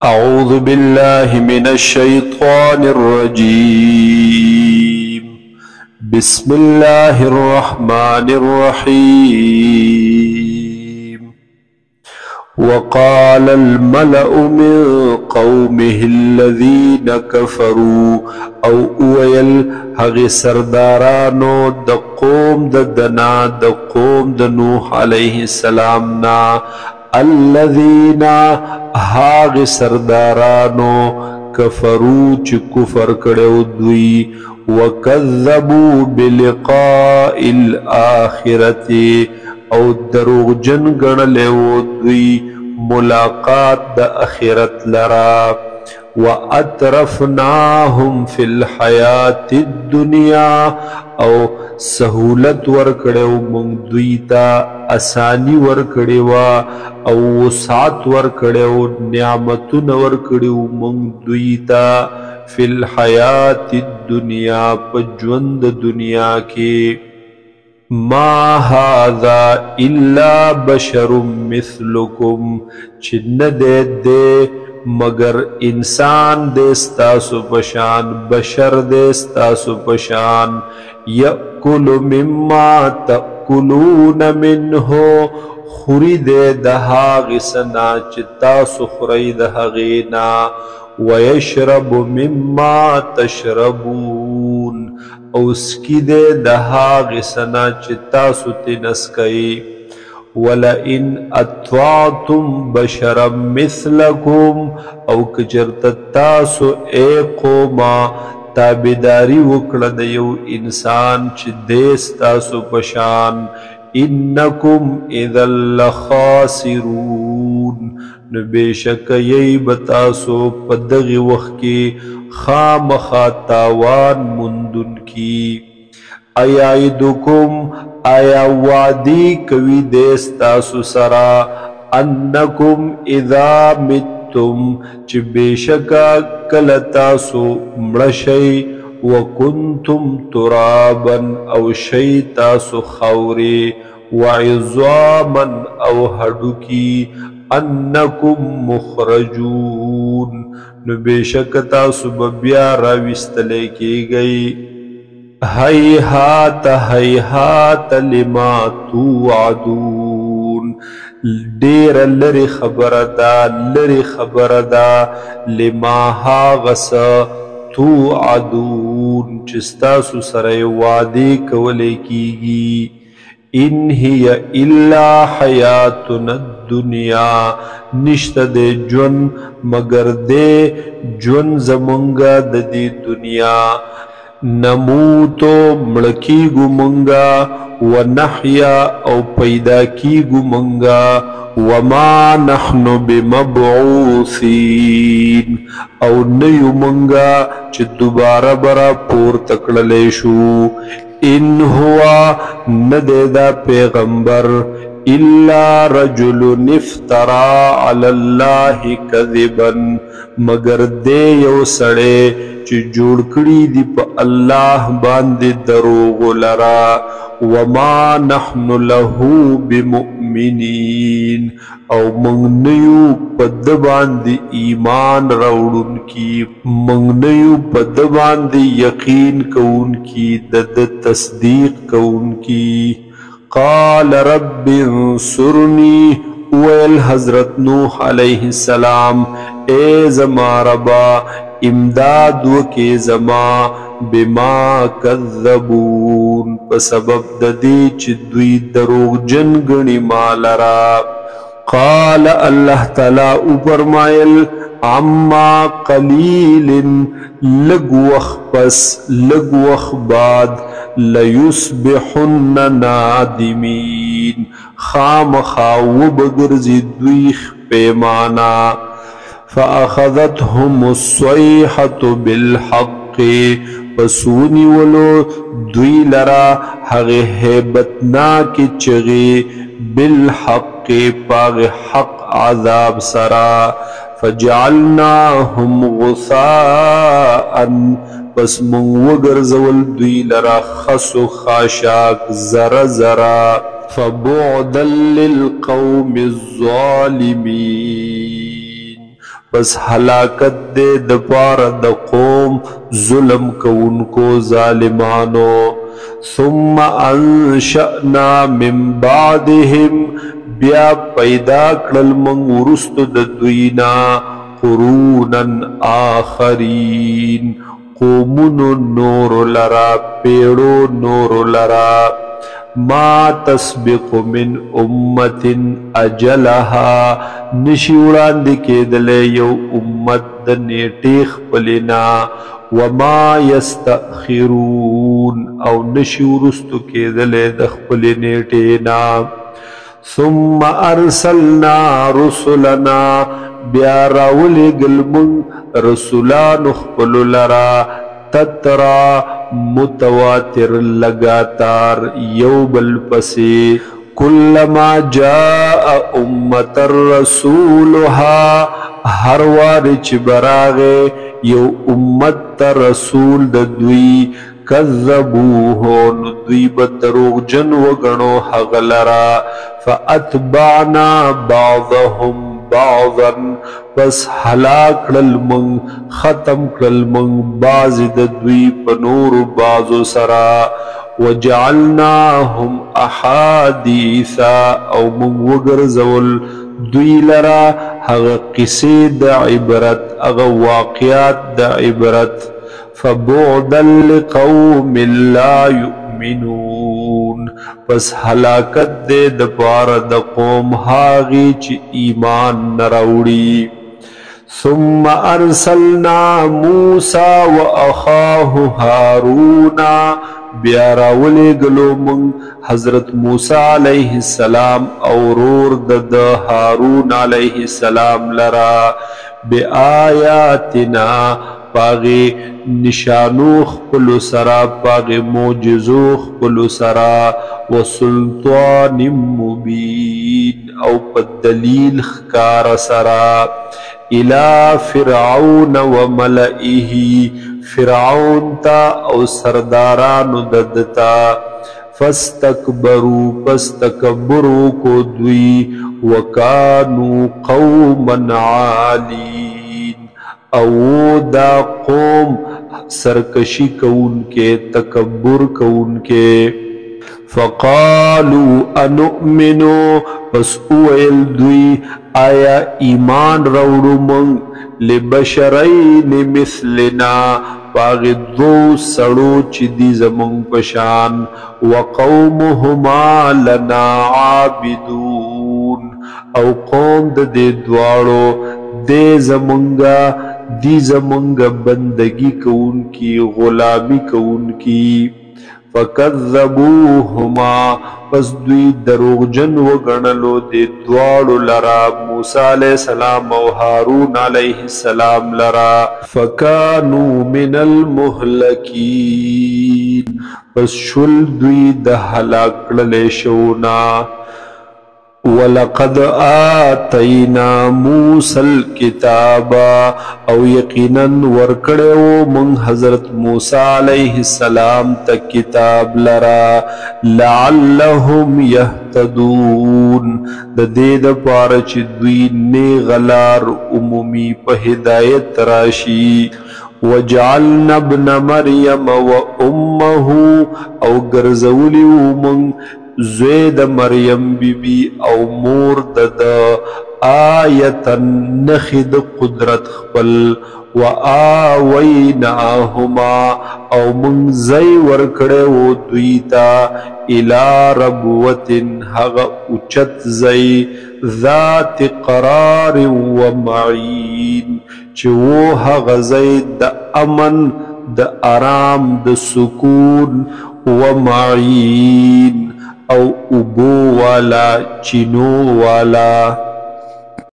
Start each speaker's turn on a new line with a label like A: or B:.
A: أعوذ بالله من الشيطان الرجيم. بسم الله الرحمن الرحيم. وقال الملأ من قومه الذين كفروا او اویل هغی سردارانو د قوم د دنا د قوم د نوح علیه السلام نا الذين هاغ سردارانو کفرو چی کفر کڑیو دوی وکذبوا بلقاء الآخرت او دروغ جن گنلیو دوی ملاقات د اخرت لرا واترفناهم فی الحیات الدنیا او سہولت ورکڑیو منگ دویتا اسانی ورکڑیوا او وسعت ورکڑیو نعمتون ورکڑیو منگ دویتا فی الحیات الدنیا پجوند دنیا کی ما هذا الا بشر مثلکم چن دے مگر انسان دستاسو پشان بشر دستاسو پشان یأکل مما تأکلون منه خوری دے دہاغ سنا چتاسو خوری دہاغینا ویشرب مما تشربون اوسکی دے دہاغ سنا چتاسو تنسکئی وَلَئِنْ أَطْوَعْتُمْ بَشَرًا مِثْلَكُمْ او کچرت تاسو اے قوما تابداری وکړه د یو انسان چې دیس تاسو پشان انکم اذا لخاسرون نو بیشک یی بتاسو په دغه وخت کې خامخا تاوان مندون کی ایعدکم آیا وعدی کوي دستاسو سرا انکم اذا متم چې بشکا کلتاسو مړشی وکنتم ترابا او شیتاسو خوري وعظاما او هډوکی انکم مخرجون نو بشک تاسو بیا راوستل کیږئ هیهات هیهات لما توعدون دیر لری خبر دا لما هاغس توعدون چستاسو سره وعدی کولی کیگی ان هی الا حیاتنا الدنیا نشت دے جون مگر دے جون زمونگا دی دنیا نموتو مڑکی گو منگا ونحیا او پیدا کی گو منگا وما نحن بمبعوثین او نیو منگا چی دوبارہ برا پور تکڑلیشو ان ہوا ندیدا پیغمبر الا رجل افترا علی اللہ کذبا مگر دے یو سڑے چی جوڑ کری دی پا اللہ باندی دروغ لرا وما نحن لہو بمؤمنین او منگنیو پد باندی ایمان روڑن کی منگنیو پد باندی یقین کون کی دد تصدیق کون کی قال رب انصرنی ویل حضرت نوح علیہ السلام اے زما ربا امداد وکی زما بما کذبون پا سبب ددی چی دوی دروغ جن گنی مالرا قال اللہ تعالی اوپرمائل عما قلیل لگوخ پس لگوخ بعد لیسبحن نادمین خام خاو بگرزی دویخ پیمانا فأخذتهم الصيحة بالحق پسونی ولو دوی لرا حق حیبتنا کی چغی بالحق پاغ حق عذاب سرا فجعلناهم غثاء پس من وگرزول دوی لرا خسو خاشاک زر زرا فبعدا للقوم الظالمین پس ہلاکت دے دپار د قوم ظلم کونکو ظالمانو ثم انشأنا من بعدهم بیا پیدا کړل موږ وروسته د دوینا قرونا آخرین قومونو نور لرا پیړو نور لرا ما تسبق من امت اجلها نشی وړاندې کېدلی یو امت د نیټې خپلنا وما یستأخرون او نشی وروستو کېدلی د خپلې نیټې نه ثم ارسلنا رسلنا بیا راولېږل موږ رسولانو خپلو لرا تترا متواتر لگاتار یو بل پسی کلما جاء امت رسولها ہر واری چی براغے یو امت رسول د دوی کذبوہو ندوی بتروغ جن وگنو حغلرا فاتبعنا بعضهم بعضا پس ہلاک کړل موږ ختم کړل موږ بعض د دوی په نورو بعضو سره وجعلناهم احادیثا او موږ وګرځول دوی لرا هغه قصې د عبرت هغه واقعات د عبرت فبعدا لقوم لا یؤمنون پس ہلاکت دے د پاره د قوم هاغي چې ایمان نه راوړي ثم ارسلنا موسى واخاه هارون بیا راولېږلو موږ حضرت موسی علیه السلام او ورور د هارون علیه السلام لرا بآیاتنا پاغی نشانو خپلو سرا پاغی معجزو خپلو سرا وسلطان مبین او پا دلیل خکار سرا الى فرعون وملئه فرعون تا او سردارانو ددتا فاستکبروا پستکبرو کو دوی وکانو قوما عالین او دا قوم سرکشی کون کے تکبر کون کے فقالوا انؤمنو پس اویل دوی آیا ایمان روڑو منگ لبشرین مثلنا باغی دو سڑو چی دی زمونگ پشان وقومهما لنا عابدون او قوم دے دوارو دے زمونگا دی زمونگا بندگی کون کی غلامی کون کی فکذبوهما پس دوی دروغجن وگنلو دے دوارو لرا موسیٰ علیہ السلام و ہارون علیہ السلام لرا فکانو من المہلکین پس شل دوی دا حلاک للے شونا وَلَقَدْ آتَيْنَا مُوسَى الْكِتَابَ او یقیناً ورکڑیو من حضرت موسیٰ علیہ السلام تا کتاب لرا لَعَلَّهُمْ يَهْتَدُونَ دا دید پارچ دوی نیغلار عمومی پا ہدایت راشی وَجَعَلْنَا ابْنَ مَرْيَمَ وَأُمَّهُ او گرزولیو من زوید مریم بی بی او مور د آیتا نخد قدرت خپل و آویناهما او منزی ورکڑے و دویتا الى ربوت حغ اچت زی ذات قرار و معین چو حغ زی د امن د آرام د سکون و معین او ابو والا چینو والا